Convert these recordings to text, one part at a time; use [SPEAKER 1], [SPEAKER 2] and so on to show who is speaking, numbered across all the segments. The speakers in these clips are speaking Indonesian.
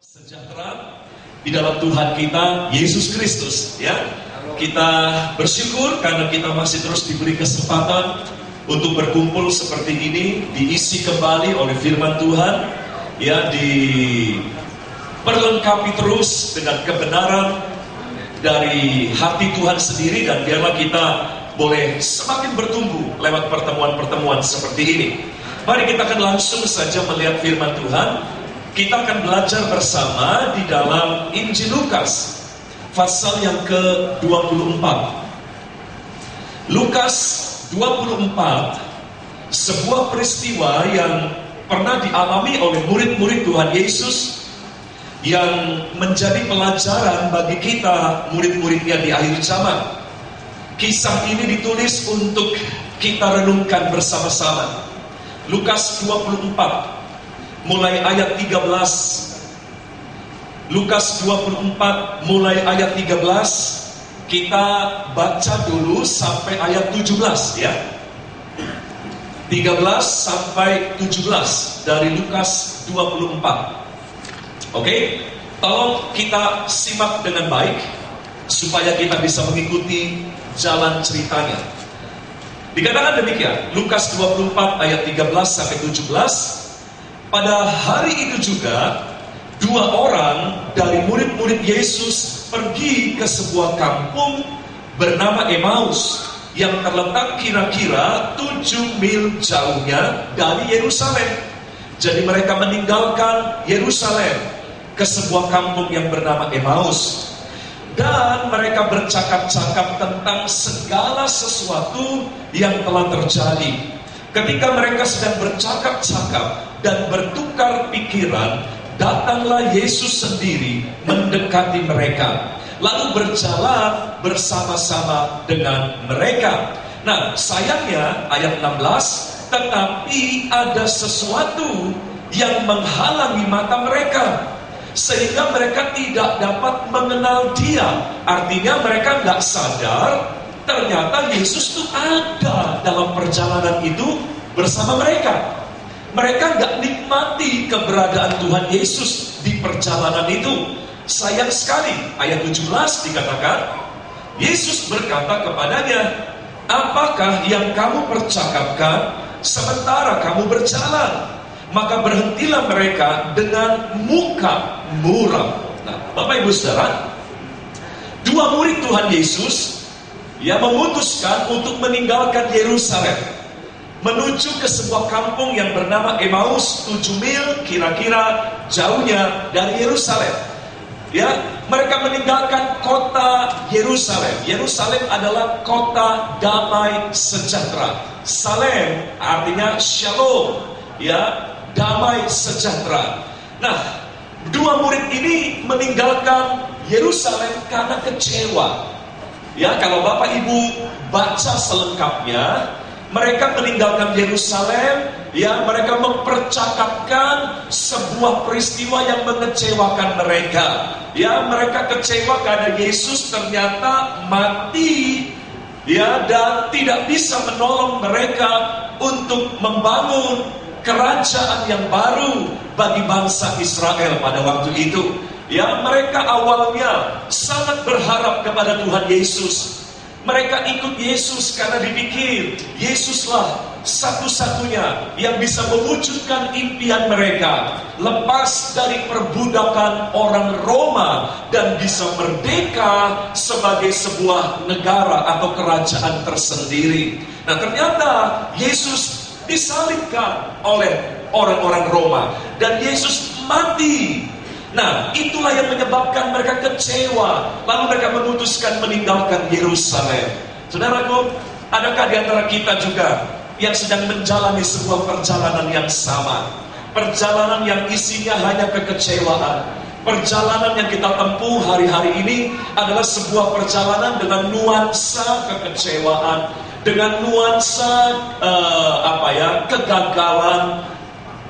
[SPEAKER 1] Sejahtera di dalam Tuhan kita Yesus Kristus, ya. Kita bersyukur karena kita masih terus diberi kesempatan untuk berkumpul seperti ini, diisi kembali oleh firman Tuhan, ya, diperlengkapi terus dengan kebenaran dari hati Tuhan sendiri, dan biarlah kita boleh semakin bertumbuh lewat pertemuan-pertemuan seperti ini. Mari kita akan langsung saja melihat firman Tuhan. Kita akan belajar bersama di dalam Injil Lukas, pasal yang ke-24. Lukas 24, sebuah peristiwa yang pernah dialami oleh murid-murid Tuhan Yesus, yang menjadi pelajaran bagi kita, murid-muridnya di akhir zaman. Kisah ini ditulis untuk kita renungkan bersama-sama. Lukas 24, mulai ayat 13. Lukas 24 mulai ayat 13. Kita baca dulu sampai ayat 17, ya. 13 sampai 17 dari Lukas 24. Oke? Tolong kita simak dengan baik supaya kita bisa mengikuti jalan ceritanya. Dikatakan demikian, Lukas 24 ayat 13 sampai 17. Pada hari itu juga, dua orang dari murid-murid Yesus pergi ke sebuah kampung bernama Emmaus yang terletak kira-kira 7 mil jauhnya dari Yerusalem. Jadi mereka meninggalkan Yerusalem ke sebuah kampung yang bernama Emmaus. Dan mereka bercakap-cakap tentang segala sesuatu yang telah terjadi. Ketika mereka sedang bercakap-cakap dan bertukar pikiran, datanglah Yesus sendiri mendekati mereka, lalu berjalan bersama-sama dengan mereka. Nah, sayangnya ayat 16, tetapi ada sesuatu yang menghalangi mata mereka, sehingga mereka tidak dapat mengenal Dia. Artinya mereka nggak sadar ternyata Yesus itu ada dalam perjalanan itu bersama mereka. Mereka nggak nikmati keberadaan Tuhan Yesus di perjalanan itu. Sayang sekali, ayat 17 dikatakan, Yesus berkata kepadanya, apakah yang kamu percakapkan sementara kamu berjalan? Maka berhentilah mereka dengan muka muram. Nah, Bapak Ibu Saudara, dua murid Tuhan Yesus yang memutuskan untuk meninggalkan Yerusalem, menuju ke sebuah kampung yang bernama Emmaus, 7 mil kira-kira jauhnya dari Yerusalem. Ya, mereka meninggalkan kota Yerusalem. Yerusalem adalah kota damai sejahtera. Salem artinya shalom, ya, damai sejahtera. Nah, dua murid ini meninggalkan Yerusalem karena kecewa. Ya, kalau Bapak Ibu baca selengkapnya, mereka meninggalkan Yerusalem, ya, mereka mempercakapkan sebuah peristiwa yang mengecewakan mereka. Ya, mereka kecewa karena Yesus ternyata mati, ya, dan tidak bisa menolong mereka untuk membangun kerajaan yang baru bagi bangsa Israel pada waktu itu. Ya, mereka awalnya sangat berharap kepada Tuhan Yesus. Mereka ikut Yesus karena dipikir Yesuslah satu-satunya yang bisa mewujudkan impian mereka, lepas dari perbudakan orang Roma dan bisa merdeka sebagai sebuah negara atau kerajaan tersendiri. Nah, ternyata Yesus disalibkan oleh orang-orang Roma dan Yesus mati. Nah, itulah yang menyebabkan mereka kecewa. Lalu mereka memutuskan meninggalkan Yerusalem. Saudaraku, adakah di antara kita juga yang sedang menjalani sebuah perjalanan yang sama? Perjalanan yang isinya hanya kekecewaan. Perjalanan yang kita tempuh hari-hari ini adalah sebuah perjalanan dengan nuansa kekecewaan, dengan nuansa kegagalan,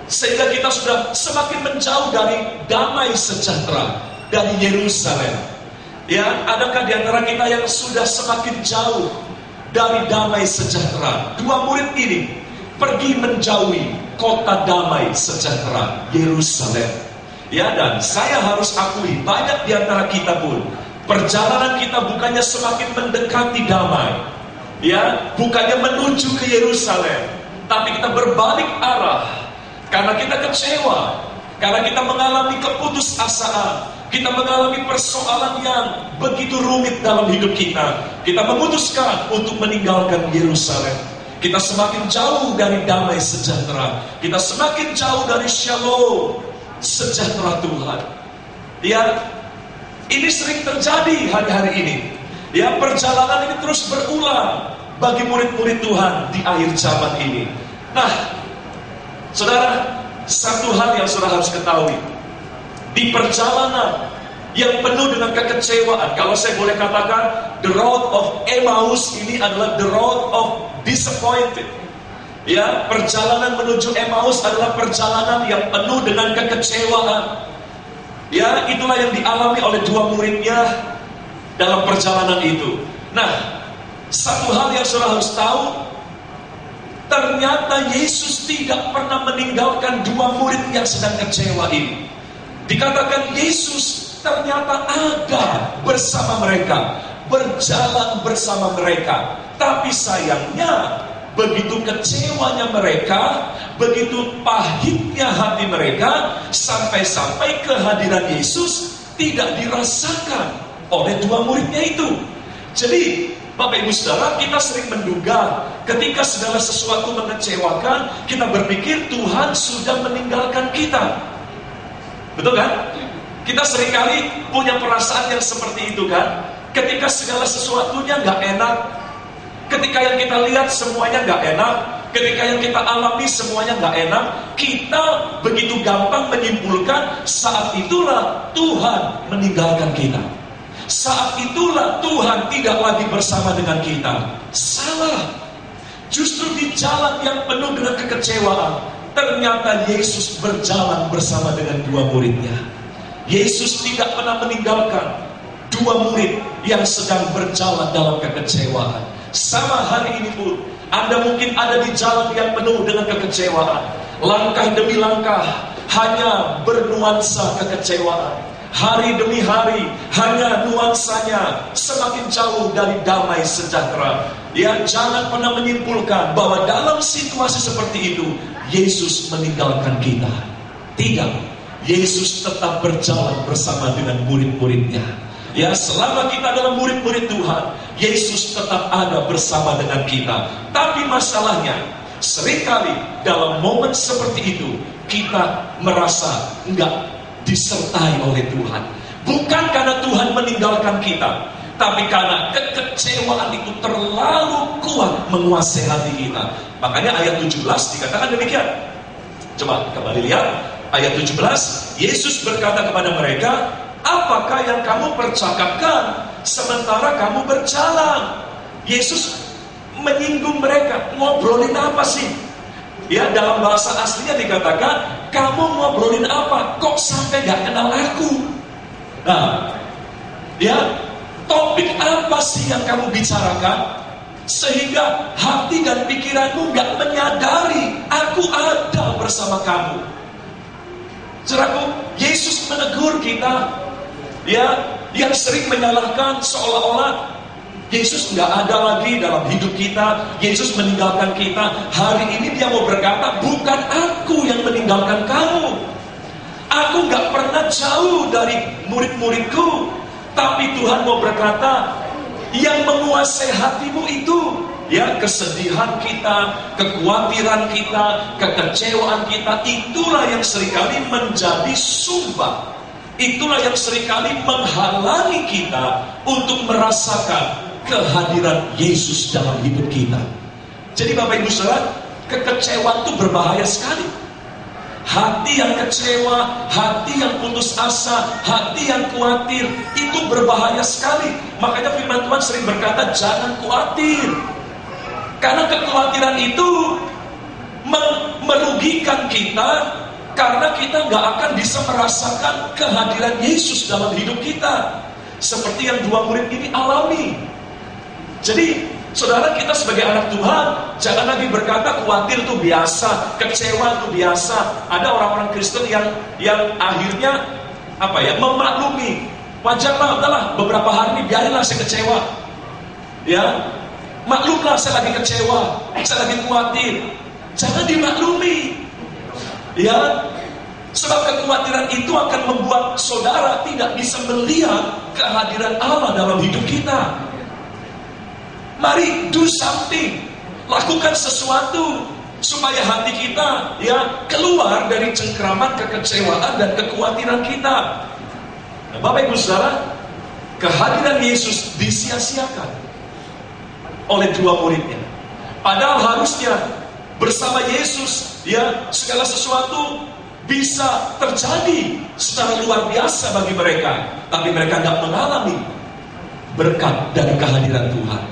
[SPEAKER 1] sehingga kita sudah semakin menjauh dari damai sejahtera, dari Yerusalem. Ya, adakah di antara kita yang sudah semakin jauh dari damai sejahtera? Dua murid ini pergi menjauhi kota damai sejahtera, Yerusalem. Ya, dan saya harus akui, banyak di antara kita pun perjalanan kita bukannya semakin mendekati damai, ya, bukannya menuju ke Yerusalem, tapi kita berbalik arah karena kita kecewa, karena kita mengalami keputusasaan, kita mengalami persoalan yang begitu rumit dalam hidup kita. Kita memutuskan untuk meninggalkan Yerusalem. Kita semakin jauh dari damai sejahtera, kita semakin jauh dari shalom sejahtera Tuhan. Ya, ini sering terjadi hari-hari ini. Ya, perjalanan ini terus berulang bagi murid-murid Tuhan di akhir zaman ini. Nah, saudara, satu hal yang saudara harus ketahui, di perjalanan yang penuh dengan kekecewaan, kalau saya boleh katakan, the road of Emmaus ini adalah the road of disappointed. Ya, perjalanan menuju Emmaus adalah perjalanan yang penuh dengan kekecewaan. Ya, itulah yang dialami oleh dua muridnya dalam perjalanan itu. Nah, satu hal yang saudara harus tahu, ternyata Yesus tidak pernah meninggalkan dua murid yang sedang kecewa ini. Dikatakan Yesus ternyata ada bersama mereka, berjalan bersama mereka. Tapi sayangnya, begitu kecewanya mereka, begitu pahitnya hati mereka, sampai-sampai kehadiran Yesus tidak dirasakan oleh dua muridnya itu. Jadi, Bapak Ibu Saudara, kita sering menduga ketika segala sesuatu mengecewakan, kita berpikir Tuhan sudah meninggalkan kita. Betul kan? Kita seringkali punya perasaan yang seperti itu kan? Ketika segala sesuatunya gak enak, ketika yang kita lihat semuanya gak enak, ketika yang kita alami semuanya gak enak, kita begitu gampang menyimpulkan saat itulah Tuhan meninggalkan kita. Saat itulah Tuhan tidak lagi bersama dengan kita. Salah. Justru di jalan yang penuh dengan kekecewaan, ternyata Yesus berjalan bersama dengan dua muridnya. Yesus tidak pernah meninggalkan dua murid yang sedang berjalan dalam kekecewaan. Sama hari ini pun, Anda mungkin ada di jalan yang penuh dengan kekecewaan. Langkah demi langkah hanya bernuansa kekecewaan. Hari demi hari hanya nuansanya semakin jauh dari damai sejahtera. Ya, jangan pernah menyimpulkan bahwa dalam situasi seperti itu Yesus meninggalkan kita. Tidak, Yesus tetap berjalan bersama dengan murid-muridnya. Ya, selama kita adalah murid-murid Tuhan, Yesus tetap ada bersama dengan kita. Tapi masalahnya, seringkali dalam momen seperti itu kita merasa enggak disertai oleh Tuhan. Bukan karena Tuhan meninggalkan kita, tapi karena kekecewaan itu terlalu kuat menguasai hati kita. Makanya ayat 17 dikatakan demikian. Coba kembali lihat ayat 17. Yesus berkata kepada mereka, apakah yang kamu percakapkan sementara kamu berjalan? Yesus menyinggung mereka. Ngobrolin apa sih? Ya, dalam bahasa aslinya dikatakan, kamu ngobrolin apa? Kok sampai gak kenal aku? Nah, ya, topik apa sih yang kamu bicarakan? Sehingga hati dan pikiranmu gak menyadari aku ada bersama kamu. Saudaraku, Yesus menegur kita, ya, yang sering menyalahkan seolah-olah Yesus nggak ada lagi dalam hidup kita. Yesus meninggalkan kita. Hari ini dia mau berkata, bukan aku yang meninggalkan kamu. Aku nggak pernah jauh dari murid-muridku. Tapi Tuhan mau berkata, yang menguasai hatimu itu, ya, kesedihan kita, kekhawatiran kita, kekecewaan kita, itulah yang seringkali menjadi sumbang. Itulah yang seringkali menghalangi kita untuk merasakan kehadiran Yesus dalam hidup kita. Jadi Bapak Ibu Saudara, kekecewaan itu berbahaya sekali. Hati yang kecewa, hati yang putus asa, hati yang khawatir, itu berbahaya sekali. Makanya firman Tuhan sering berkata, jangan khawatir. Karena kekhawatiran itu merugikan kita, karena kita gak akan bisa merasakan kehadiran Yesus dalam hidup kita. Seperti yang dua murid ini alami. Jadi Saudara, kita sebagai anak Tuhan jangan lagi berkata khawatir itu biasa, kecewa itu biasa. Ada orang-orang Kristen yang akhirnya memaklumi. Wajarlah, udahlah beberapa hari ini biarinlah saya kecewa. Ya, maklumlah saya lagi kecewa, saya lagi khawatir. Jangan dimaklumi. Ya, sebab kekhawatiran itu akan membuat saudara tidak bisa melihat kehadiran Allah dalam hidup kita. Mari do something, lakukan sesuatu supaya hati kita keluar dari cengkraman kekecewaan dan kekhawatiran kita. Nah, Bapak Ibu Saudara, kehadiran Yesus disia-siakan oleh dua muridnya. Padahal harusnya bersama Yesus segala sesuatu bisa terjadi secara luar biasa bagi mereka, tapi mereka tidak mengalami berkat dari kehadiran Tuhan.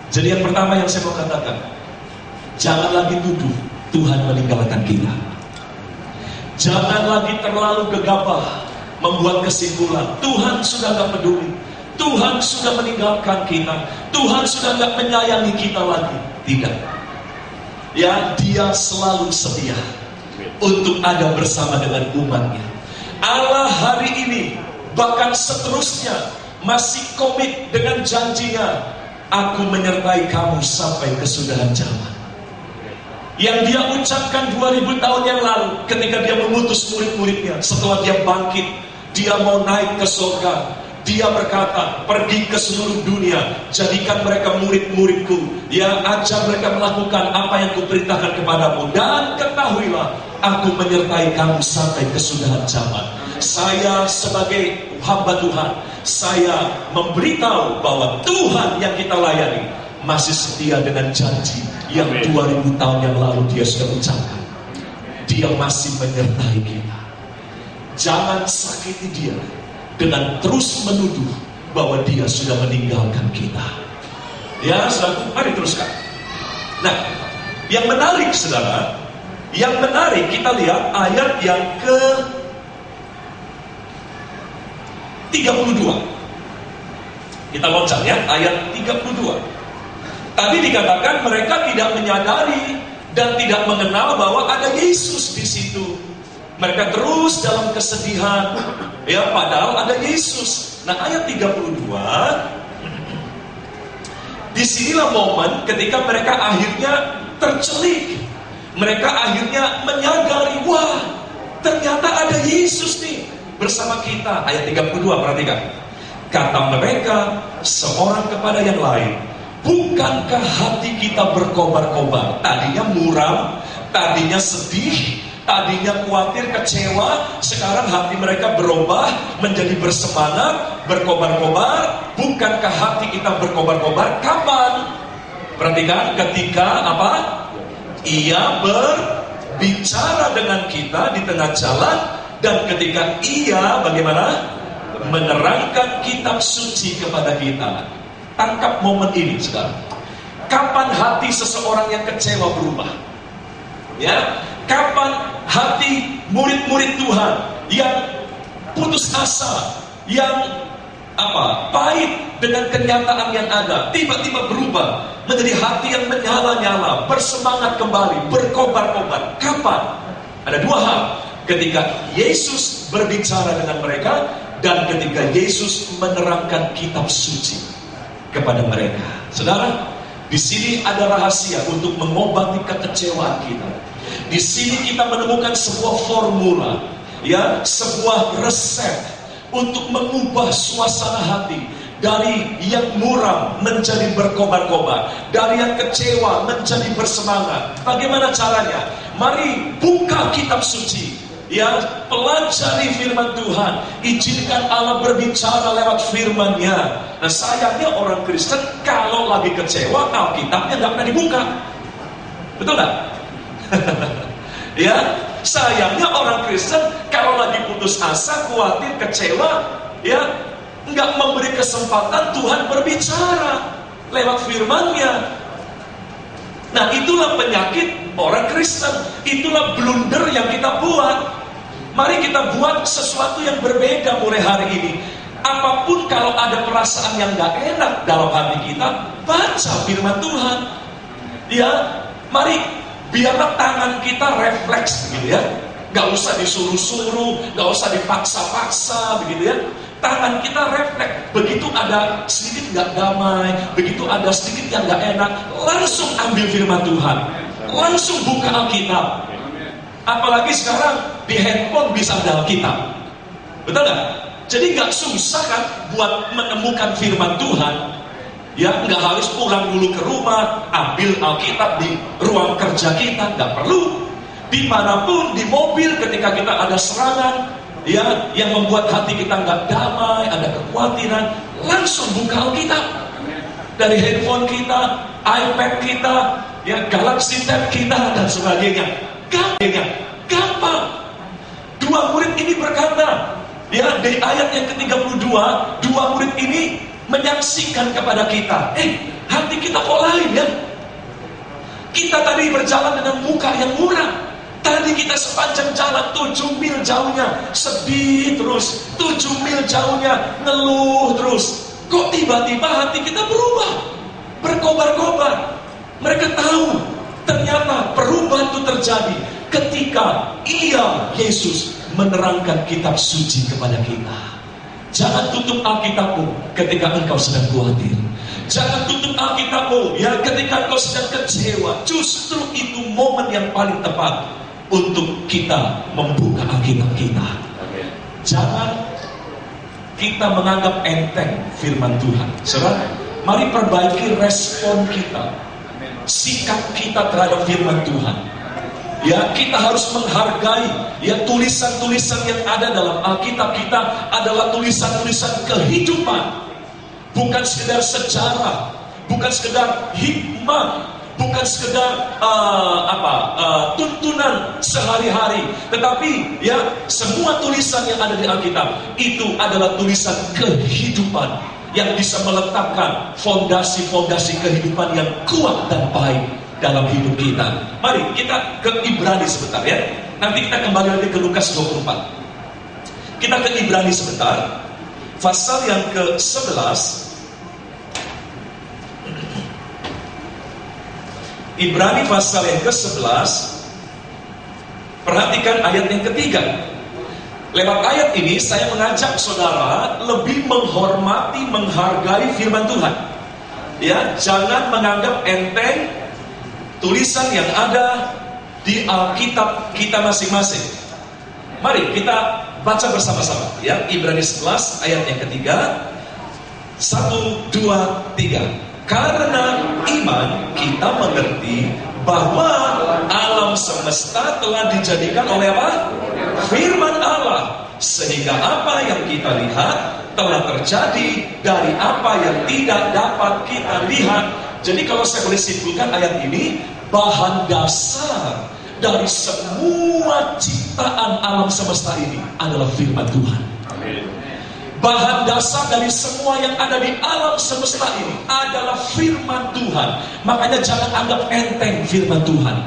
[SPEAKER 1] Jadi yang pertama yang saya mau katakan, jangan lagi tuduh Tuhan meninggalkan kita. Jangan lagi terlalu gegabah membuat kesimpulan Tuhan sudah gak peduli, Tuhan sudah meninggalkan kita, Tuhan sudah gak menyayangi kita lagi. Tidak. Ya, Dia selalu setia untuk ada bersama dengan umatnya. Allah hari ini bahkan seterusnya masih komit dengan janjinya, aku menyertai kamu sampai kesudahan zaman. Yang Dia ucapkan 2000 tahun yang lalu ketika Dia mengutus murid-muridnya. Setelah Dia bangkit, Dia mau naik ke surga. Dia berkata, pergi ke seluruh dunia, jadikan mereka murid-muridku. Ajar mereka melakukan apa yang kuperintahkan kepadamu. Dan ketahuilah, aku menyertai kamu sampai kesudahan zaman. Saya sebagai hamba Tuhan, saya memberitahu bahwa Tuhan yang kita layani masih setia dengan janji yang 2000 tahun yang lalu Dia sudah ucapkan. Dia masih menyertai kita. Jangan sakiti Dia dengan terus menuduh bahwa Dia sudah meninggalkan kita. Ya, saudara, mari teruskan. Nah, yang menarik saudara, yang menarik kita lihat ayat yang ke 32. Kita loncat ya, ayat 32. Tadi dikatakan mereka tidak menyadari dan tidak mengenal bahwa ada Yesus di situ. Mereka terus dalam kesedihan, padahal ada Yesus. Nah, ayat 32, disinilah momen ketika mereka akhirnya tercelik. Mereka akhirnya menyadari, wah, ternyata ada Yesus nih bersama kita. Ayat 32, perhatikan. Kata mereka seorang kepada yang lain, bukankah hati kita berkobar-kobar? Tadinya muram, tadinya sedih, tadinya khawatir, kecewa. Sekarang hati mereka berubah menjadi bersemangat, berkobar-kobar. Bukankah hati kita berkobar-kobar? Kapan? Perhatikan, ketika apa? Ia berbicara dengan kita di tengah jalan. Dan ketika Ia bagaimana? Menerangkan kitab suci kepada kita. Tangkap momen ini sekarang. Kapan hati seseorang yang kecewa berubah? Ya, kapan hati murid-murid Tuhan yang putus asa, yang pahit dengan kenyataan yang ada, tiba-tiba berubah menjadi hati yang menyala-nyala, bersemangat kembali, berkobar-kobar? Kapan? Ada dua hal. Ketika Yesus berbicara dengan mereka dan ketika Yesus menerangkan kitab suci kepada mereka. Saudara, di sini ada rahasia untuk mengobati kekecewaan kita. Di sini kita menemukan sebuah formula, sebuah resep untuk mengubah suasana hati dari yang muram menjadi berkobar-kobar, dari yang kecewa menjadi bersemangat. Bagaimana caranya? Mari buka kitab suci. Pelajari firman Tuhan. Izinkan Allah berbicara lewat firman-Nya. Nah, sayangnya orang Kristen kalau lagi kecewa, Alkitabnya nggak pernah dibuka. Betul nggak? Sayangnya orang Kristen kalau lagi putus asa, khawatir, kecewa, nggak memberi kesempatan Tuhan berbicara lewat firman-Nya. Nah, itulah penyakit orang Kristen. Itulah blunder yang kita buat. Mari kita buat sesuatu yang berbeda mulai hari ini. apapun kalau ada perasaan yang gak enak dalam hati kita, baca firman Tuhan. Ya, mari biarlah tangan kita refleks begitu ya. Gak usah disuruh-suruh, gak usah dipaksa-paksa begitu ya. Tangan kita refleks. Begitu ada sedikit gak damai, begitu ada sedikit yang gak enak, langsung ambil firman Tuhan, langsung buka Alkitab. Apalagi sekarang di handphone bisa ada Alkitab, betul gak? Jadi gak susah kan buat menemukan firman Tuhan. Ya, nggak harus pulang dulu ke rumah, ambil Alkitab di ruang kerja kita, nggak perlu. Dimanapun, di mobil ketika kita ada serangan, ya, yang membuat hati kita nggak damai, ada kekhawatiran, langsung buka Alkitab. Dari handphone kita, iPad kita, ya, Galaxy Tab kita, dan sebagainya. Gampang. Dua murid ini berkata, ya, di ayat yang ke-32, dua murid ini menyaksikan kepada kita, hati kita kok lain ya. Kita tadi berjalan dengan muka yang murah. Tadi kita sepanjang jalan 7 mil jauhnya sedih terus, 7 mil jauhnya ngeluh terus. Kok tiba-tiba hati kita berubah, berkobar-kobar. Mereka tahu ternyata perubahan itu terjadi ketika Yesus menerangkan kitab suci kepada kita. Jangan tutup Alkitabmu ketika engkau sedang khawatir. Jangan tutup Alkitabmu ya ketika engkau sedang kecewa. Justru itu momen yang paling tepat untuk kita membuka Alkitab kita. Jangan kita menganggap enteng firman Tuhan. Saudara, mari perbaiki respon kita, sikap kita terhadap firman Tuhan. Ya, kita harus menghargai ya tulisan-tulisan yang ada dalam Alkitab kita adalah tulisan-tulisan kehidupan, bukan sekedar sejarah, bukan sekedar hikmah, bukan sekedar tuntunan sehari-hari, tetapi ya semua tulisan yang ada di Alkitab itu adalah tulisan kehidupan yang bisa meletakkan fondasi-fondasi kehidupan yang kuat dan baik dalam hidup kita. Mari kita ke Ibrani sebentar ya. Nanti kita kembali lagi ke Lukas 24. Kita ke Ibrani sebentar. Pasal yang ke-11. Ibrani pasal yang ke-11. Perhatikan ayat yang ketiga. Lewat ayat ini saya mengajak saudara lebih menghormati, menghargai firman Tuhan. Ya, jangan menganggap enteng tulisan yang ada di Alkitab kita masing-masing. Mari kita baca bersama-sama ya, Ibrani 11 ayat yang ketiga. 1, 2, 3. Karena iman kita mengerti bahwa alam semesta telah dijadikan oleh apa? Firman Allah. Sehingga apa yang kita lihat telah terjadi dari apa yang tidak dapat kita lihat. Jadi kalau saya boleh simpulkan ayat ini, bahan dasar dari semua ciptaan alam semesta ini adalah firman Tuhan. Bahan dasar dari semua yang ada di alam semesta ini adalah firman Tuhan. Makanya jangan anggap enteng firman Tuhan.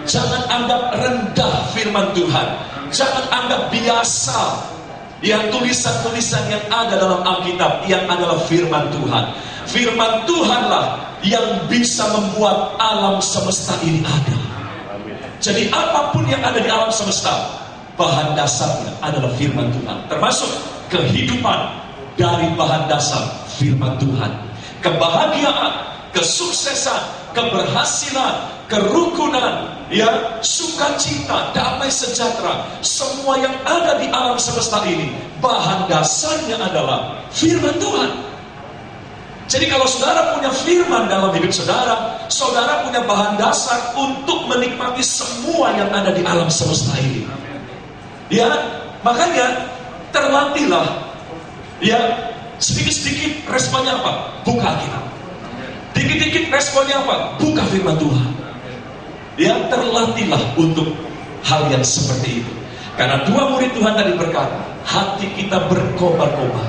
[SPEAKER 1] Jangan anggap rendah firman Tuhan. Jangan anggap biasa yang tulisan-tulisan yang ada dalam Alkitab yang adalah firman Tuhan. Firman Tuhanlah yang bisa membuat alam semesta ini ada. Jadi apapun yang ada di alam semesta, bahan dasarnya adalah firman Tuhan. Termasuk kehidupan dari bahan dasar firman Tuhan. Kebahagiaan, kesuksesan, keberhasilan, kerukunan, ya, sukacita, damai sejahtera, semua yang ada di alam semesta ini, bahan dasarnya adalah firman Tuhan. Jadi kalau saudara punya firman dalam hidup saudara, saudara punya bahan dasar untuk menikmati semua yang ada di alam semesta ini. Ya, makanya terlatihlah. Ya, sedikit-sedikit responnya apa? Buka Alkitab. Dikit-dikit responnya apa? Buka firman Tuhan. Ya, terlatihlah untuk hal yang seperti itu. Karena dua murid Tuhan tadi berkata, hati kita berkobar-kobar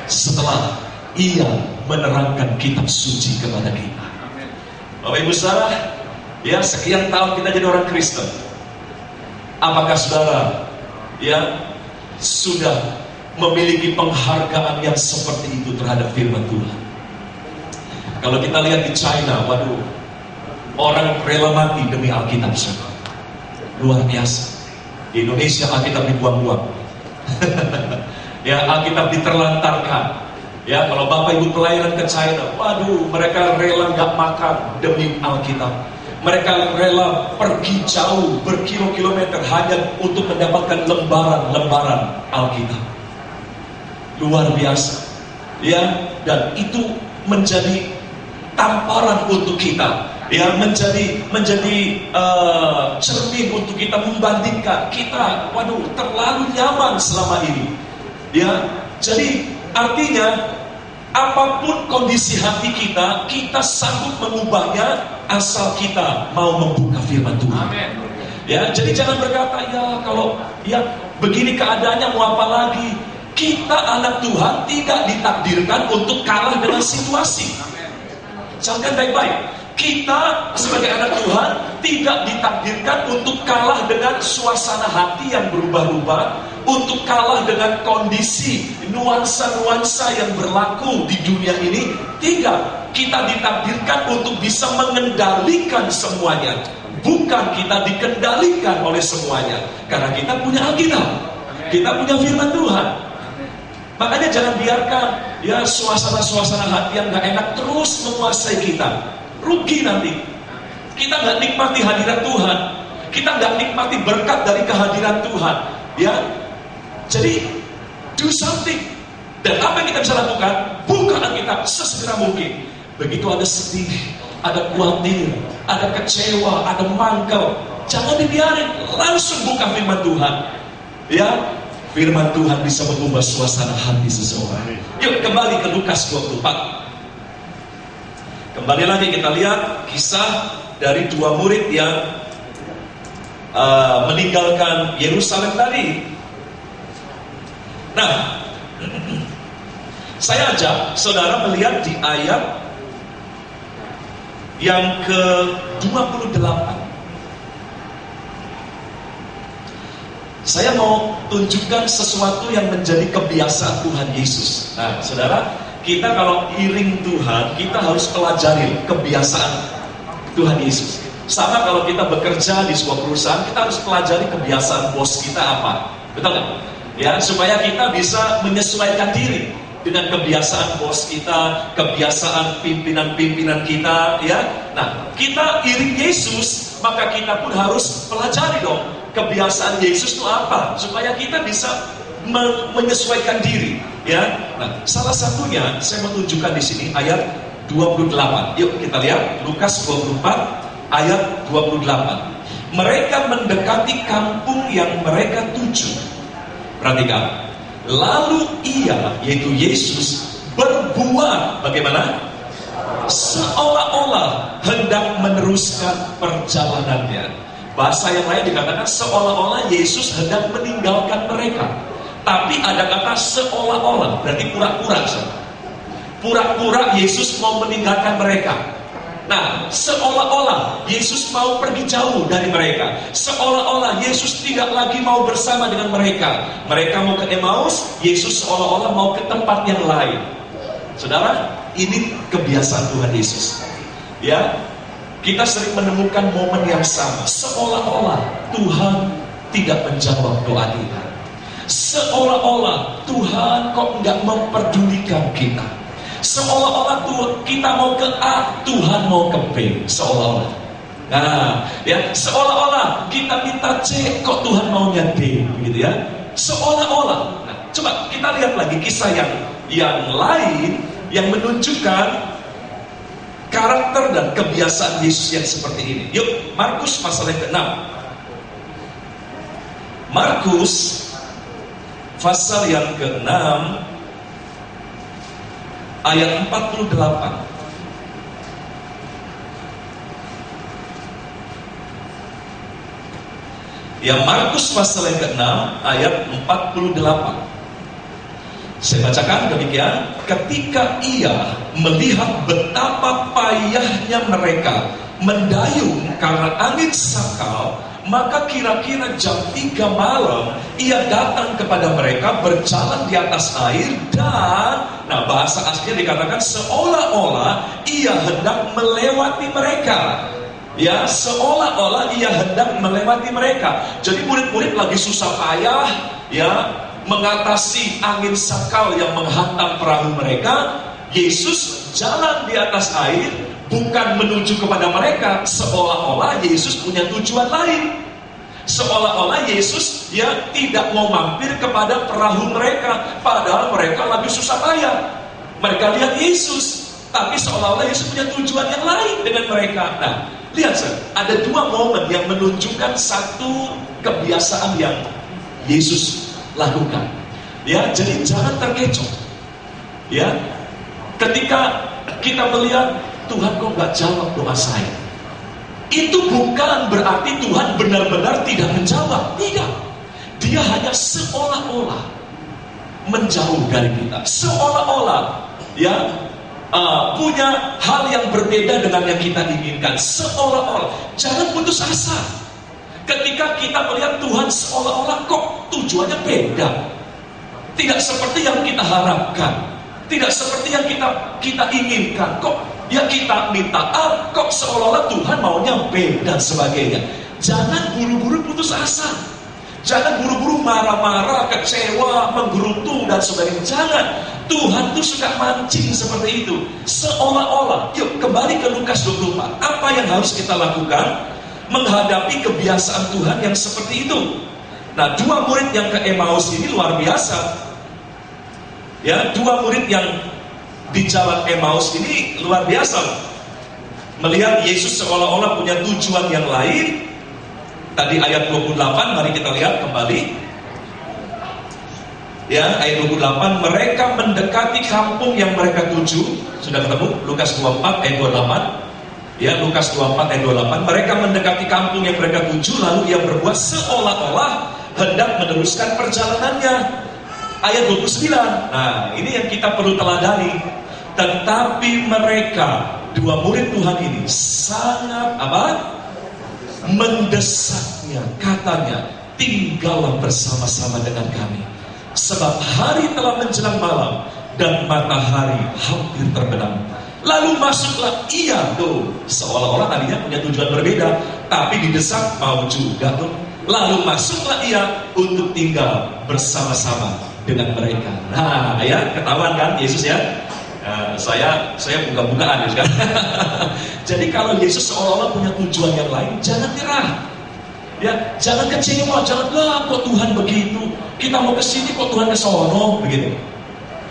[SPEAKER 1] setelah ia menerangkan kitab suci kepada kita. Bapak Ibu saudara, ya sekian tahun kita jadi orang Kristen. Apakah saudara ya sudah memiliki penghargaan yang seperti itu terhadap firman Tuhan. Kalau kita lihat di China, waduh, orang rela mati demi Alkitab, luar biasa. Di Indonesia Alkitab dibuang-buang. Ya, Alkitab diterlantarkan. Ya, kalau Bapak Ibu pelayanan ke China, waduh, mereka rela nggak makan demi Alkitab. Mereka rela pergi jauh berkilo-kilometer hanya untuk mendapatkan lembaran-lembaran Alkitab. Luar biasa. Ya, dan itu menjadi tamparan untuk kita. Ya, menjadi cermin untuk kita membandingkan. Kita, waduh, terlalu nyaman selama ini. Ya, jadi artinya apapun kondisi hati kita, kita sanggup mengubahnya asal kita mau membuka firman Tuhan. Amen. Ya, jadi jangan berkata, ya kalau ya begini keadaannya mau apa lagi? Kita anak Tuhan tidak ditakdirkan untuk kalah dengan situasi. Jangan baik-baik. Kita sebagai anak Tuhan tidak ditakdirkan untuk kalah dengan suasana hati yang berubah-ubah, untuk kalah dengan kondisi, nuansa-nuansa yang berlaku di dunia ini. Tidak, kita ditakdirkan untuk bisa mengendalikan semuanya, bukan kita dikendalikan oleh semuanya. Karena kita punya Alkitab, kita punya firman Tuhan. Makanya jangan biarkan ya suasana-suasana hati yang gak enak terus menguasai kita. Rugi nanti. Kita nggak nikmati hadirat Tuhan. Kita nggak nikmati berkat dari kehadiran Tuhan. Ya, jadi do something. Dan apa yang kita bisa lakukan? Buka Alkitab sesegera mungkin. Begitu ada sedih, ada khawatir, ada kecewa, ada mangkel, jangan dibiarin. Langsung buka firman Tuhan. Ya, firman Tuhan bisa mengubah suasana hati seseorang. Yuk kembali ke Lukas 24. Kembali lagi kita lihat kisah dari dua murid yang meninggalkan Yerusalem tadi. Nah, saya ajak saudara melihat di ayat yang ke-28. Saya mau tunjukkan sesuatu yang menjadi kebiasaan Tuhan Yesus. Nah, saudara, kita kalau iring Tuhan, kita harus pelajari kebiasaan Tuhan Yesus. Sama kalau kita bekerja di sebuah perusahaan, kita harus pelajari kebiasaan bos kita apa. Betul nggak? Ya, supaya kita bisa menyesuaikan diri dengan kebiasaan bos kita, kebiasaan pimpinan-pimpinan kita. Ya, nah kita iring Yesus, maka kita pun harus pelajari dong kebiasaan Yesus itu apa, supaya kita bisa menyesuaikan diri, ya. Nah, salah satunya saya mau tunjukkan di sini ayat 28. Yuk kita lihat Lukas 24 ayat 28. Mereka mendekati kampung yang mereka tuju. Perhatikan. Lalu ia, yaitu Yesus, berbuat bagaimana? Seolah-olah hendak meneruskan perjalanannya. Bahasa yang lain dikatakan seolah-olah Yesus hendak meninggalkan mereka. Tapi ada kata seolah-olah, berarti pura-pura. Pura-pura Yesus mau meninggalkan mereka. Nah, seolah-olah Yesus mau pergi jauh dari mereka. Seolah-olah Yesus tidak lagi mau bersama dengan mereka. Mereka mau ke Emmaus, Yesus seolah-olah mau ke tempat yang lain. Saudara, ini kebiasaan Tuhan Yesus. Ya, kita sering menemukan momen yang sama. Seolah-olah Tuhan tidak menjawab doa kita. Seolah-olah Tuhan kok nggak memperdulikan kita. Seolah-olah kita mau ke A, Tuhan mau ke B. Seolah-olah. Nah, ya, seolah-olah kita minta C, kok Tuhan maunya D, gitu ya. Seolah-olah. Nah, coba kita lihat lagi kisah yang lain yang menunjukkan karakter dan kebiasaan Yesus yang seperti ini. Yuk, Markus pasal yang ke-6. Markus pasal yang ke-6 ayat 48. Ya, Markus pasal yang ke-6 ayat 48. Saya bacakan demikian. Ketika ia melihat betapa payahnya mereka mendayung karena angin sakal, Maka kira-kira jam 3 malam ia datang kepada mereka berjalan di atas air dan, nah bahasa aslinya dikatakan seolah-olah ia hendak melewati mereka. Ya, seolah-olah ia hendak melewati mereka. Jadi murid-murid lagi susah payah ya mengatasi angin sakal yang menghantam perahu mereka. Yesus jalan di atas air, bukan menuju kepada mereka, seolah-olah Yesus punya tujuan lain. Seolah-olah Yesus ya tidak mau mampir kepada perahu mereka, padahal mereka lagi susah payah. Mereka lihat Yesus, tapi seolah-olah Yesus punya tujuan yang lain dengan mereka. Nah, lihat sir, ada dua momen yang menunjukkan satu kebiasaan yang Yesus lakukan. Ya, jadi jangan terkecoh. Ya, ketika kita melihat Tuhan kok nggak jawab doa saya, itu bukan berarti Tuhan benar-benar tidak menjawab. Tidak, Dia hanya seolah-olah menjauh dari kita, seolah-olah ya punya hal yang berbeda dengan yang kita inginkan, seolah-olah. Jangan putus asa ketika kita melihat Tuhan seolah-olah kok tujuannya beda, tidak seperti yang kita harapkan, tidak seperti yang kita inginkan. Kok ya kita minta A, kok seolah-olah Tuhan maunya B dan sebagainya. Jangan buru-buru putus asa, jangan buru-buru marah-marah, kecewa, menggerutu dan sebagainya. Jangan. Tuhan tuh suka mancing seperti itu, seolah-olah. Yuk kembali ke Lukas 24. Apa yang harus kita lakukan menghadapi kebiasaan Tuhan yang seperti itu? Nah, dua murid yang ke Emmaus ini luar biasa. Ya, dua murid yang di jalan Emmaus ini luar biasa. Melihat Yesus seolah-olah punya tujuan yang lain. Tadi ayat 28, mari kita lihat kembali. Ya, ayat 28, mereka mendekati kampung yang mereka tuju. Sudah ketemu? Lukas 24 ayat 28. Ya, Lukas 24 ayat 28. Mereka mendekati kampung yang mereka tuju, lalu ia berbuat seolah-olah hendak meneruskan perjalanannya. Ayat 29. Nah, ini yang kita perlu teladani. Tetapi mereka, dua murid Tuhan ini sangat mendesaknya, katanya, tinggallah bersama-sama dengan kami, sebab hari telah menjelang malam dan matahari hampir terbenam. Lalu masuklah ia, tuh seolah-olah tadinya punya tujuan berbeda, tapi didesak mau juga tuh. Lalu masuklah ia untuk tinggal bersama-sama dengan mereka. Nah, ya ketahuan kan Yesus ya. Saya buka-bukaan ya kan. Jadi kalau Yesus seolah-olah punya tujuan yang lain, jangan nyerah. Ya, jangan kecewa, jangan kok Tuhan begitu. Kita mau ke sini kok Tuhan ke sono begitu.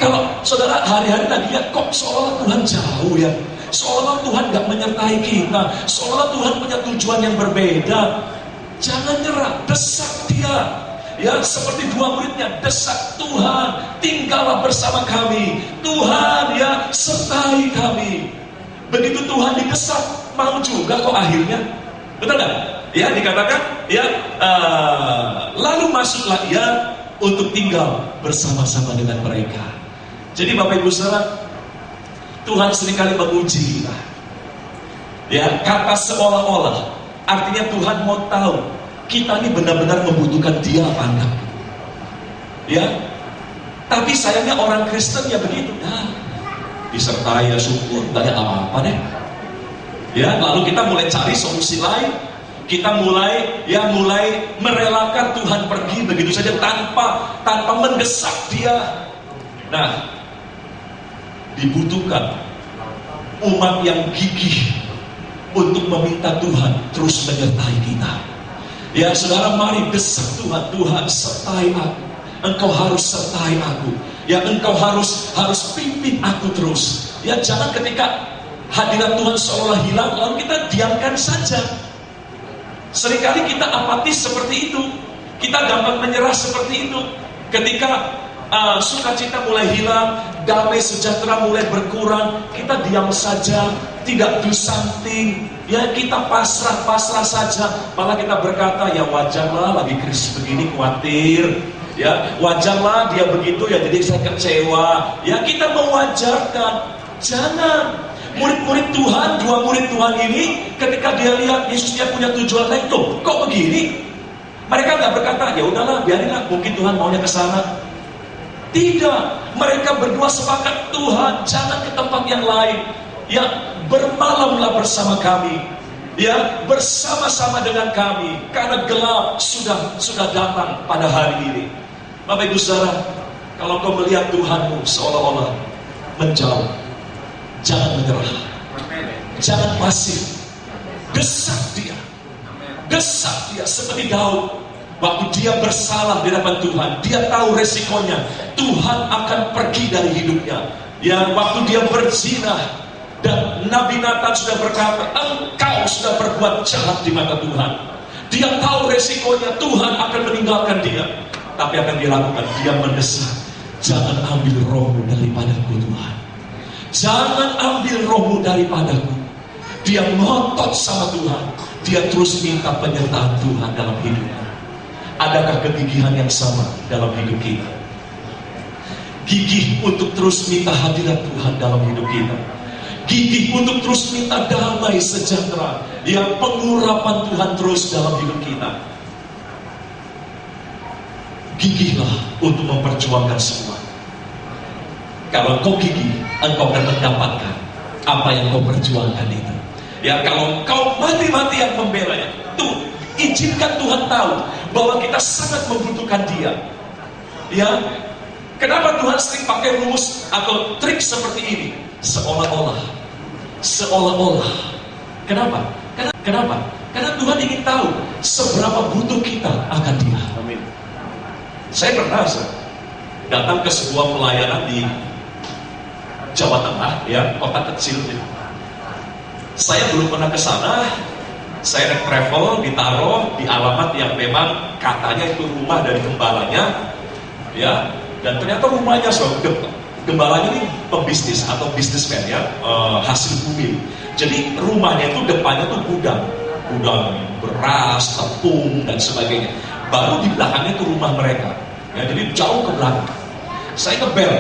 [SPEAKER 1] Kalau saudara hari-hari lagi lihat kok seolah Tuhan jauh ya, seolah Tuhan gak menyertai kita, seolah Tuhan punya tujuan yang berbeda. Jangan nyerah, desak Dia. Ya, seperti dua muridnya, desak Tuhan, tinggallah bersama kami. Tuhan ya, sertai kami. Begitu Tuhan didesak, mau juga kok akhirnya. Betul gak? Ya, dikatakan ya, lalu masuklah ia untuk tinggal bersama-sama dengan mereka. Jadi Bapak Ibu Saudara, Tuhan seringkali menguji kita. Ya, kata seolah-olah artinya Tuhan mau tahu kita ini benar-benar membutuhkan Dia apa enggak. Ya, tapi sayangnya orang Kristen ya begitu. Nah, disertai ya syukur, gak ada apa-apa deh. Ya, lalu kita mulai cari solusi lain. Kita mulai merelakan Tuhan pergi begitu saja tanpa mendesak Dia. Nah, dibutuhkan umat yang gigih untuk meminta Tuhan terus menyertai kita. Ya saudara, mari desak Tuhan, Tuhan sertai aku. Engkau harus sertai aku. Ya, Engkau harus pimpin aku terus. Ya, jangan ketika hadirat Tuhan seolah hilang lalu kita diamkan saja. Seringkali kita apatis seperti itu. Kita gampang menyerah seperti itu. Ketika sukacita mulai hilang, damai sejahtera mulai berkurang, kita diam saja, tidak do something. Ya, kita pasrah saja. Malah kita berkata, ya wajarlah lagi krisis begini khawatir. Ya, wajarlah dia begitu ya, jadi saya kecewa. Ya, kita mewajarkan. Jangan. Murid-murid Tuhan, dua murid Tuhan ini, ketika dia lihat Yesus dia punya tujuan lain, tuh, kok begini? Mereka nggak berkata, ya udahlah, biarinlah, mungkin Tuhan maunya ke sana. Tidak, mereka berdua sepakat, Tuhan, jangan ke tempat yang lain. Ya, bermalamlah bersama kami. Ya, bersama-sama dengan kami, karena gelap sudah datang pada hari ini. Bapak Ibu Saudara, kalau kau melihat Tuhanmu seolah-olah menjauh, jangan menyerah, jangan pasif, desak dia seperti Daud. Waktu dia bersalah di hadapan Tuhan, dia tahu resikonya, Tuhan akan pergi dari hidupnya. Ya, waktu dia berzina, dan Nabi Nathan sudah berkata, engkau sudah berbuat jahat di mata Tuhan. Dia tahu resikonya, Tuhan akan meninggalkan dia. Tapi akan dia lakukan, dia mendesak, jangan ambil rohmu daripadaku Tuhan, jangan ambil rohmu daripadaku. Dia ngotot sama Tuhan, dia terus minta penyertaan Tuhan dalam hidupnya. Adakah kegigihan yang sama dalam hidup kita? Gigih untuk terus minta hadirat Tuhan dalam hidup kita, gigih untuk terus minta damai sejahtera, yang pengurapan Tuhan terus dalam hidup kita. Gigihlah untuk memperjuangkan semua. Kalau kau gigih, engkau akan mendapatkan apa yang kau perjuangkan itu. Ya, kalau kau mati-matian membelanya, tuh, izinkan Tuhan tahu bahwa kita sangat membutuhkan Dia. Ya, kenapa Tuhan sering pakai rumus atau trik seperti ini? Seolah-olah. Kenapa? Karena Tuhan ingin tahu seberapa butuh kita akan Dia. Amin. Saya pernah datang ke sebuah pelayanan di Jawa Tengah, ya, kota kecil. Saya belum pernah ke sana. Saya travel, ditaruh di alamat yang memang katanya itu rumah dari gembalanya, ya. Dan ternyata rumahnya gembalanya ini pembisnis atau bisnismen, ya, hasil bumi. Jadi rumahnya itu depannya tuh gudang beras, tepung dan sebagainya. Baru di belakangnya itu rumah mereka. Ya, jadi jauh ke belakang. Saya ke bel,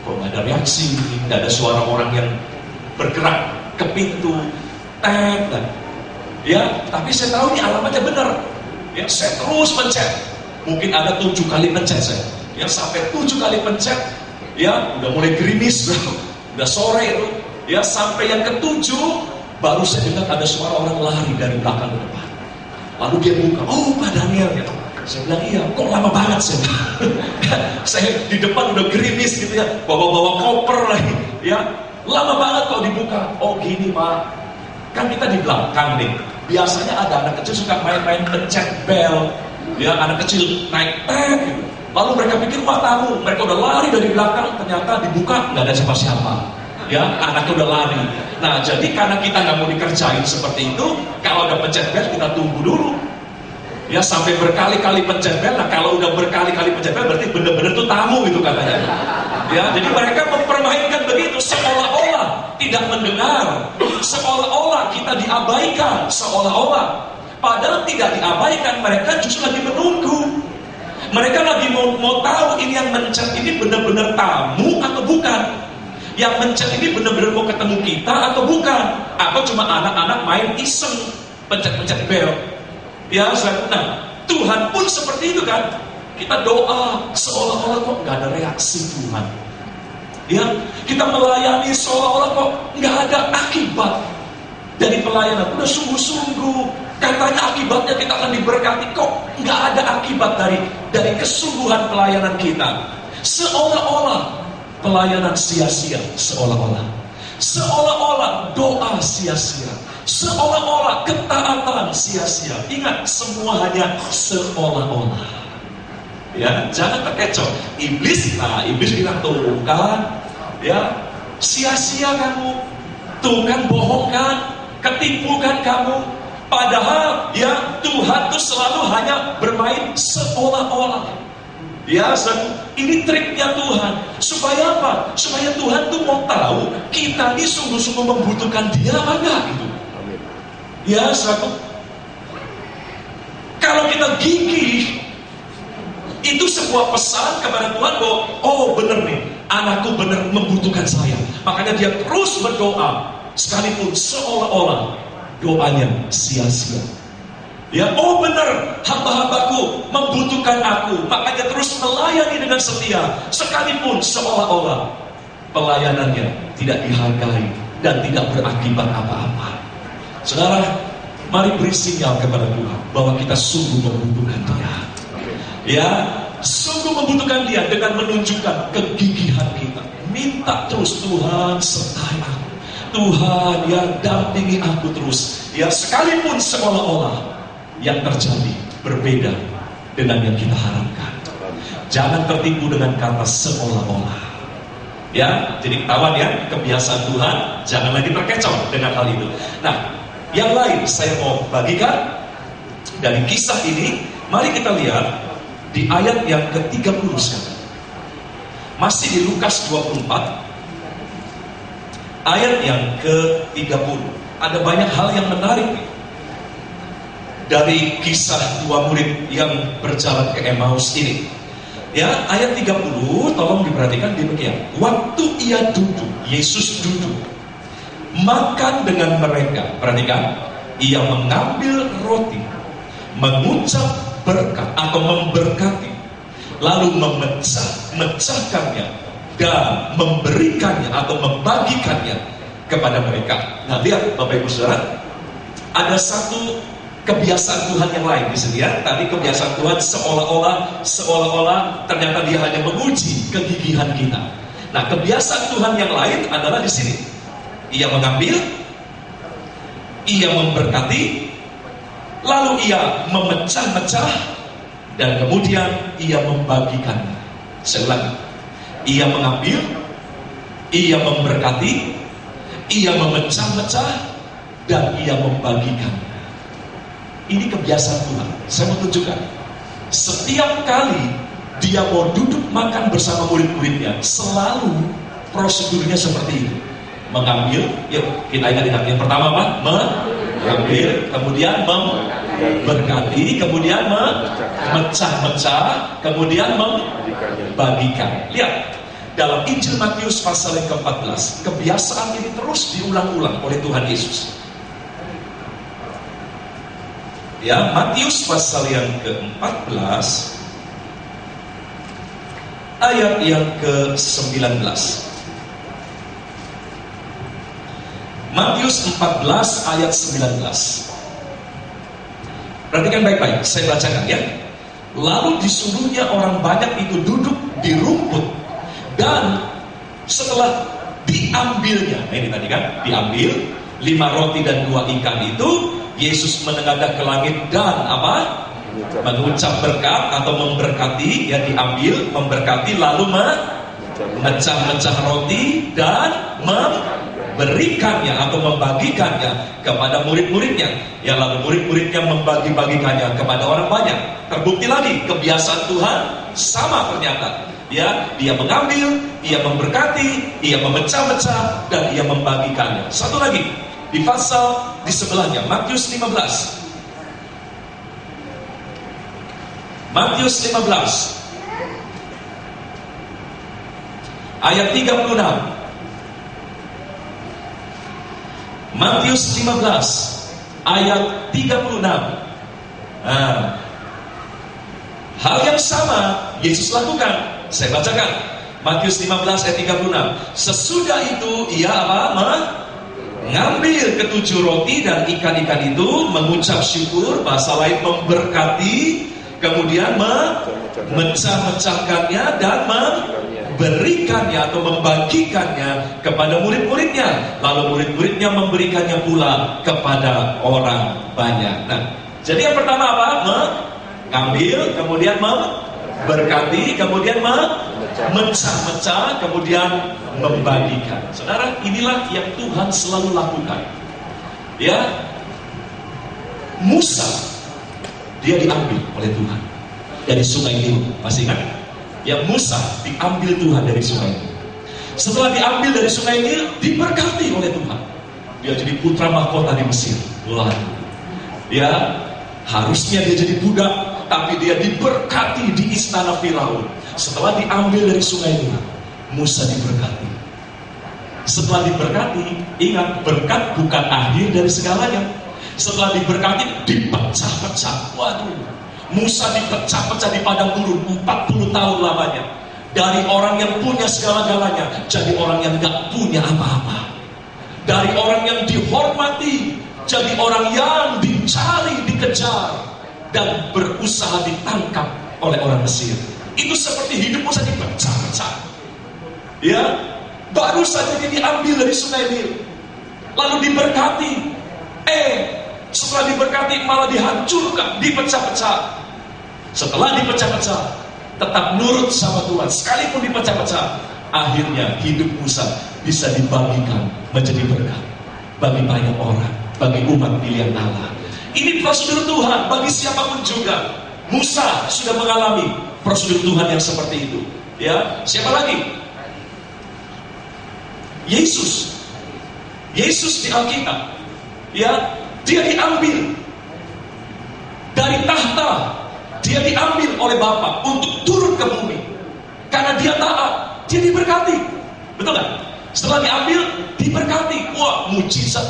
[SPEAKER 1] kok nggak ada reaksi, nggak ada suara orang yang bergerak ke pintu. Ya, tapi saya tahu ini alamatnya benar. Ya, saya terus pencet. Mungkin ada 7 kali pencet saya. Ya, sampai 7 kali pencet. Ya, udah mulai gerimis, udah sore itu. Ya, sampai yang ke-7 baru saya dengar ada suara orang lari dari belakang ke depan. Lalu dia buka, oh Pak Daniel, ya. Saya bilang iya, kok lama banget saya. Saya di depan udah gerimis gitu ya, bawa koper lagi. Ya, lama banget kok dibuka. Oh gini Pak. Kan kita di belakang nih, biasanya ada anak kecil suka main-main pencet bel, ya, anak kecil naik gitu. Lalu mereka pikir wah tamu, mereka udah lari dari belakang, ternyata dibuka nggak ada siapa-siapa, ya, anaknya udah lari. Nah, jadi karena kita nggak mau dikerjain seperti itu, kalau ada pencet bel kita tunggu dulu, ya, sampai berkali-kali pencet bel. Nah, kalau udah berkali-kali pencet bel berarti bener-bener tuh tamu gitu katanya. Ya, jadi mereka mempermainkan begitu, seolah-olah tidak mendengar, seolah-olah kita diabaikan, seolah-olah. Padahal tidak diabaikan, mereka justru lagi menunggu. Mereka lagi mau tahu ini yang mencet ini benar-benar tamu atau bukan. Yang mencet ini benar-benar mau ketemu kita atau bukan. Atau cuma anak-anak main iseng, pencet-pencet bel. Ya, nah, Tuhan pun seperti itu kan. Kita doa seolah-olah kok nggak ada reaksi Tuhan. Ya, kita melayani seolah-olah kok nggak ada akibat dari pelayanan. Udah sungguh-sungguh, katanya akibatnya kita akan diberkati, kok nggak ada akibat dari kesungguhan pelayanan kita. Seolah-olah pelayanan sia-sia, seolah-olah doa sia-sia, seolah-olah ketaatan sia-sia. Ingat, semua hanya seolah-olah. Ya, jangan terkecoh. Iblis bilang tuh kan, ya, sia-sia kamu, tuh kan bohong kan, ketipu kan kamu. Padahal ya Tuhan tuh selalu hanya bermain seolah-olah. Ya, ini triknya Tuhan. Supaya apa? Supaya Tuhan tuh mau tahu kita ini sungguh-sungguh membutuhkan Dia apa enggak gitu. Ya, kalau kita gigih, itu sebuah pesan kepada Tuhan bahwa oh bener nih, anakku benar membutuhkan saya. Makanya dia terus berdoa, sekalipun seolah-olah doanya sia-sia. Ya, oh benar, hamba-hambaku membutuhkan aku, makanya terus melayani dengan setia, sekalipun seolah-olah pelayanannya tidak dihargai dan tidak berakibat apa-apa. Saudara, mari beri sinyal kepada Tuhan bahwa kita sungguh membutuhkan Dia. Ya, sungguh membutuhkan Dia dengan menunjukkan kegigihan kita. Minta terus, Tuhan sertai aku, Tuhan ya dampingi aku terus. Ya, sekalipun seolah-olah yang terjadi berbeda dengan yang kita harapkan. Jangan tertipu dengan kata seolah-olah. Ya, jadi ketahuan ya, kebiasaan Tuhan, jangan lagi terkecoh dengan hal itu. Nah, yang lain saya mau bagikan dari kisah ini. Mari kita lihat di ayat yang ke-30 sekarang. Masih di Lukas 24 ayat yang ke-30. Ada banyak hal yang menarik dari kisah dua murid yang berjalan ke Emmaus ini. Ya, ayat 30 tolong diperhatikan demikian. Waktu ia duduk, Yesus duduk makan dengan mereka. Perhatikan, ia mengambil roti, mengucap berkat atau memberkati, lalu memecahkannya dan memberikannya atau membagikannya kepada mereka. Nah, lihat Bapak Ibu Saudara, ada satu kebiasaan Tuhan yang lain di sini ya. Tadi kebiasaan Tuhan seolah-olah ternyata Dia hanya menguji kegigihan kita. Nah, kebiasaan Tuhan yang lain adalah di sini. Ia mengambil, ia memberkati, lalu ia memecah-mecah, dan kemudian ia membagikannya. Saya ulangi, ia mengambil, ia memberkati, ia memecah-mecah, dan ia membagikannya. Ini kebiasaan Tuhan. Saya mau tunjukkan, setiap kali Dia mau duduk makan bersama murid-muridnya, selalu prosedurnya seperti itu. Mengambil, yuk kita ingat yang pertama apa? Mengambil, kemudian memberkati, kemudian memecah-mecah, kemudian membagikan. Lihat, dalam Injil Matius pasal yang ke-14, kebiasaan ini terus diulang-ulang oleh Tuhan Yesus. Ya, Matius pasal yang ke-14 ayat yang ke-19. Matius 14 ayat 19. Perhatikan baik-baik, saya bacakan ya. Lalu disuruhnya orang banyak itu duduk di rumput, dan setelah diambilnya, nah ini tadi kan, diambil 5 roti dan 2 ikan itu, Yesus menengadah ke langit dan apa? Mengucap berkat atau memberkati, ya diambil, memberkati, lalu memecah-mecah roti dan memberikannya atau membagikannya kepada murid-muridnya. Ya, lalu murid-muridnya membagi-bagikannya kepada orang banyak. Terbukti lagi kebiasaan Tuhan sama ternyata. Ya, Dia mengambil, Ia memberkati, Ia memecah-mecah, dan Ia membagikannya. Satu lagi di pasal di sebelahnya, Matius 15. Matius 15 ayat 36. Matius 15 ayat 36. Nah, hal yang sama Yesus lakukan. Saya bacakan Matius 15 ayat 36. Sesudah itu ia apa? Mengambil ke-7 roti dan ikan-ikan itu, mengucap syukur, bahasa lain memberkati, kemudian memecah-mecahkannya dan memberikannya atau membagikannya kepada murid-muridnya. Lalu murid-muridnya memberikannya pula kepada orang banyak. Nah, jadi yang pertama apa? Mengambil, kemudian memberkati, kemudian memecah-mecah, kemudian membagikan. Saudara, inilah yang Tuhan selalu lakukan. Ya, Musa, dia diambil oleh Tuhan dari sungai Nil, masih ingat? Ya, Musa diambil Tuhan dari sungai Nil. Setelah diambil dari sungai Nil, diberkati oleh Tuhan. Dia jadi putra mahkota di Mesir. Lalu, ya, harusnya dia jadi budak, tapi dia diberkati di istana Firaun. Setelah diambil dari sungai Nil, Musa diberkati. Setelah diberkati, ingat, berkat bukan akhir dari segalanya. Setelah diberkati, dipecah-pecah. Waduh, Musa dipecah-pecah di padang gurun 40 tahun lamanya. Dari orang yang punya segala-galanya, jadi orang yang gak punya apa-apa. Dari orang yang dihormati, jadi orang yang dicari, dikejar, dan berusaha ditangkap oleh orang Mesir. Itu seperti hidup Musa dipecah-pecah. Ya, baru saja dia diambil dari Sungai Nil, lalu diberkati. Setelah diberkati malah dihancurkan, dipecah-pecah. Setelah dipecah-pecah, tetap nurut sama Tuhan, sekalipun dipecah-pecah, akhirnya hidup Musa bisa dibagikan menjadi berkat bagi banyak orang, bagi umat pilihan Allah. Ini prosedur Tuhan bagi siapapun juga. Musa sudah mengalami prosedur Tuhan yang seperti itu. Ya, siapa lagi? Yesus di Alkitab, ya, dia diambil dari tahta, dia diambil oleh Bapa untuk turun ke bumi. Karena dia taat, dia diberkati. Betul kan? Setelah diambil, diberkati. Wah, mujizat.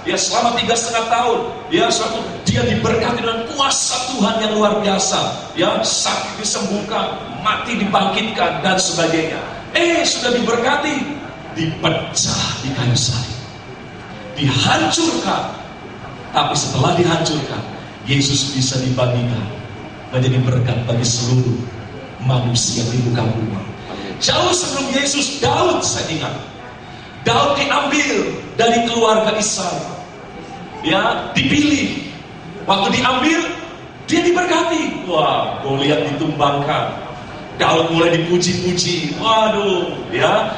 [SPEAKER 1] Ya, selama 3,5 tahun, ya, dia diberkati dengan kuasa Tuhan yang luar biasa. Ya, sakit disembuhkan, mati dibangkitkan, dan sebagainya. Sudah diberkati, dipecah di kayu salib, dihancurkan. Tapi setelah dihancurkan, Yesus bisa dibagikan menjadi berkat bagi seluruh manusia di muka bumi. Jauh sebelum Yesus, Daud, saya ingat, Daud diambil dari keluarga Isai, ya, dipilih. Waktu diambil, dia diberkati. Wah, Goliat ditumbangkan, Daud mulai dipuji-puji. Waduh, ya,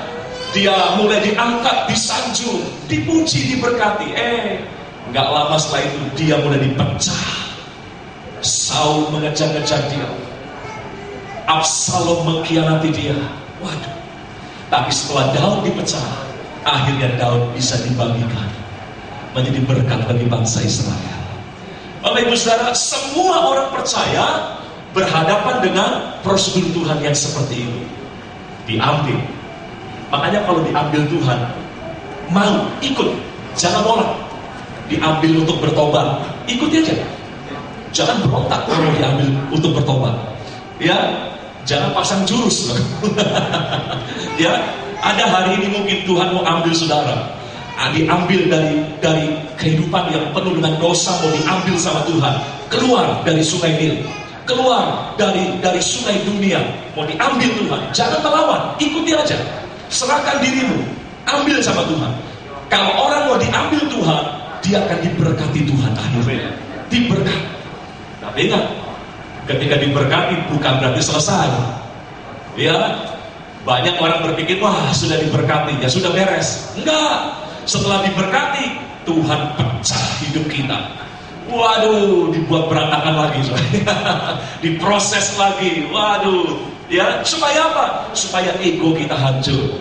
[SPEAKER 1] dia mulai diangkat, disanjung, dipuji, diberkati. Nggak lama setelah itu dia mulai dipecah. Saul mengejar-ngejar dia, Absalom mengkhianati dia. Waduh. Tapi setelah Daud dipecah, akhirnya Daud bisa dibagikan menjadi berkat bagi bangsa Israel. Bapak Ibu Saudara, semua orang percaya berhadapan dengan prosedur Tuhan yang seperti itu. Diambil. Makanya kalau diambil Tuhan, mau ikut, jangan nolak. Diambil untuk bertobat, ikuti aja. Jangan berontak kalau diambil untuk bertobat. Ya, jangan pasang jurus. Ya, ada hari ini mungkin Tuhan mau ambil saudara, diambil dari kehidupan yang penuh dengan dosa, mau diambil sama Tuhan, keluar dari Sungai Nil, keluar dari sungai dunia, mau diambil Tuhan. Jangan melawan, ikuti aja, serahkan dirimu, ambil sama Tuhan. Kalau orang mau diambil Tuhan, dia akan diberkati Tuhan akhirnya. Diberkati. Tapi ingat, ketika diberkati bukan berarti selesai. Ya, banyak orang berpikir, wah, sudah diberkati, ya sudah beres. Enggak. Setelah diberkati, Tuhan pecah hidup kita. Waduh, dibuat berantakan lagi. Diproses lagi. Waduh, ya, supaya apa? Supaya ego kita hancur,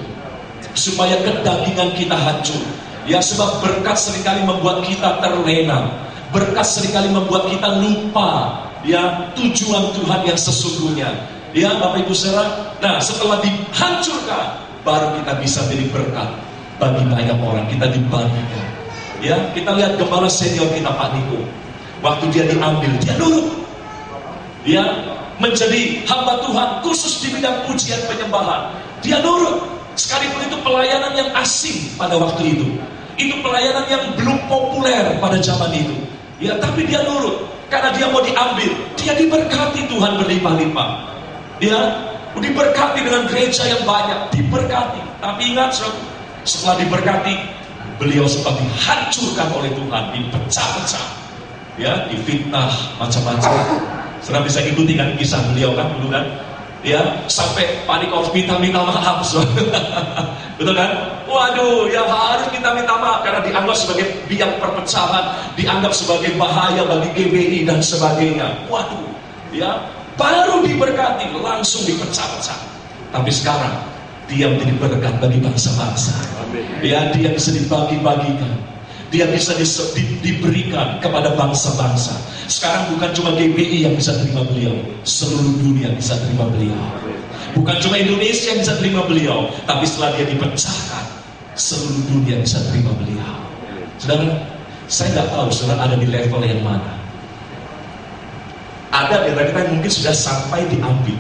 [SPEAKER 1] supaya kedagingan kita hancur. Ya, sebab berkat seringkali membuat kita terlena. Berkat seringkali membuat kita lupa, ya, tujuan Tuhan yang sesungguhnya. Ya, Bapak Ibu Saudara. Nah, setelah dihancurkan, baru kita bisa jadi berkat bagi banyak orang. Kita dibagikan. Ya, kita lihat gembala senior kita, Pak Niko. Waktu dia diambil, dia nurut. Dia menjadi hamba Tuhan khusus di bidang pujian penyembahan. Dia nurut. Sekalipun itu pelayanan yang asing pada waktu itu. Itu pelayanan yang belum populer pada zaman itu. Ya, tapi dia nurut. Karena dia mau diambil, dia diberkati Tuhan berlimpah-limpah. Ya, diberkati dengan gereja yang banyak, diberkati. Tapi ingat, setelah diberkati, beliau sempat dihancurkan oleh Tuhan, dipecah-pecah. Ya, difitnah macam-macam. Saudara bisa ikuti kan kisah beliau kan dulu kan? Ya, sampai panik harus minta maaf. Betul kan? Waduh, ya harus kita minta maaf karena dianggap sebagai biang perpecahan, dianggap sebagai bahaya bagi GBI dan sebagainya. Waduh, ya, baru diberkati langsung dipecah-pecah. Tapi sekarang dia menjadi berkat bagi bangsa-bangsa. Ya, dia bisa dibagi-bagikan. dia bisa diberikan kepada bangsa-bangsa. Sekarang bukan cuma GBI yang bisa terima beliau, seluruh dunia bisa terima beliau. Bukan cuma Indonesia yang bisa terima beliau, tapi setelah dia dipecahkan, seluruh dunia bisa terima beliau. Saudara, saya nggak tahu saudara ada di level yang mana. Ada di kita yang mungkin sudah sampai diambil.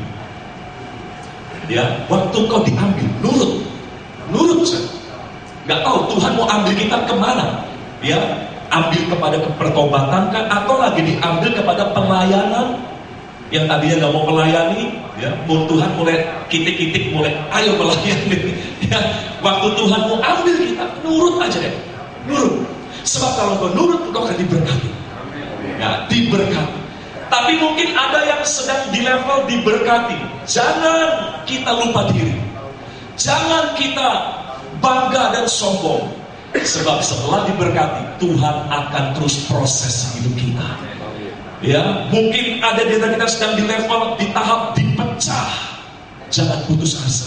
[SPEAKER 1] Ya, waktu kau diambil, nurut saja. Nggak tahu Tuhan mau ambil kita kemana. Ya, ambil kepada pertobatan kan, atau lagi diambil kepada pelayanan yang tadinya nggak mau melayani, ya, Tuhan mulai kitik-kitik, mulai ayo melayani. Ya, waktu Tuhan mau ambil kita, nurut aja deh, nurut. Sebab kalau kau nurut, kau akan diberkati. Ya, diberkati. Tapi mungkin ada yang sedang di level diberkati. Jangan kita lupa diri. Jangan kita bangga dan sombong. Sebab setelah diberkati, Tuhan akan terus proses hidup kita. Ya, mungkin ada di kita sedang di level, di tahap dipecah. Jangan putus asa.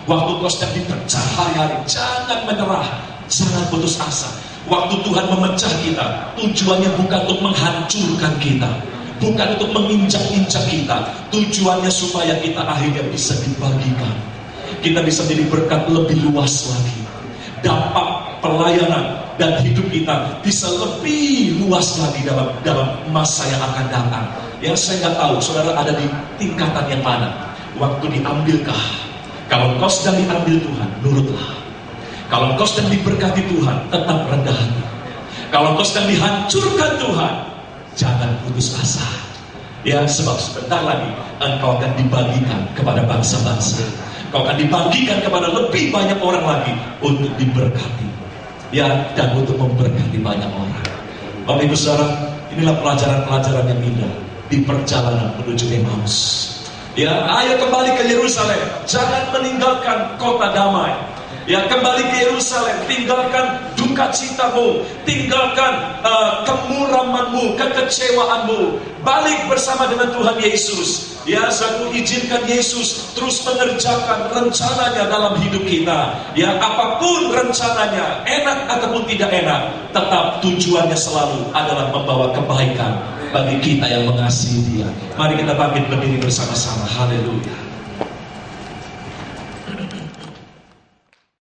[SPEAKER 1] Waktu kau sedang dipecah hari-hari, jangan menyerah, jangan putus asa. Waktu Tuhan memecah kita, tujuannya bukan untuk menghancurkan kita, bukan untuk menginjak-injak kita. Tujuannya supaya kita akhirnya bisa dibagikan. Kita bisa menjadi berkat lebih luas lagi. Dampak pelayanan dan hidup kita bisa lebih luas lagi dalam masa yang akan datang. Yang saya nggak tahu, saudara ada di tingkatan yang mana. Waktu diambilkah? Kalau engkau sedang diambil Tuhan, nurutlah. Kalau engkau sedang diberkati Tuhan, tetap rendah hati. Kalau engkau sedang dihancurkan Tuhan, jangan putus asa. Ya, sebab sebentar lagi engkau akan dibagikan kepada bangsa-bangsa. Kau akan dibagikan kepada lebih banyak orang lagi untuk diberkati. Ya, dan untuk memberkati banyak orang. Bapak Ibu Saudara, inilah pelajaran-pelajaran yang indah di perjalanan menuju Emmaus. Ya, ayo kembali ke Yerusalem. Jangan meninggalkan kota damai. Ya, kembali ke Yerusalem, tinggalkan duka citamu, tinggalkan kemuramanmu, kekecewaanmu, balik bersama dengan Tuhan Yesus. Ya, aku izinkan Yesus terus mengerjakan rencananya dalam hidup kita. Ya, apapun rencananya, enak ataupun tidak enak, tetap tujuannya selalu adalah membawa kebaikan bagi kita yang mengasihi Dia. Mari kita bangkit berdiri bersama-sama. Haleluya.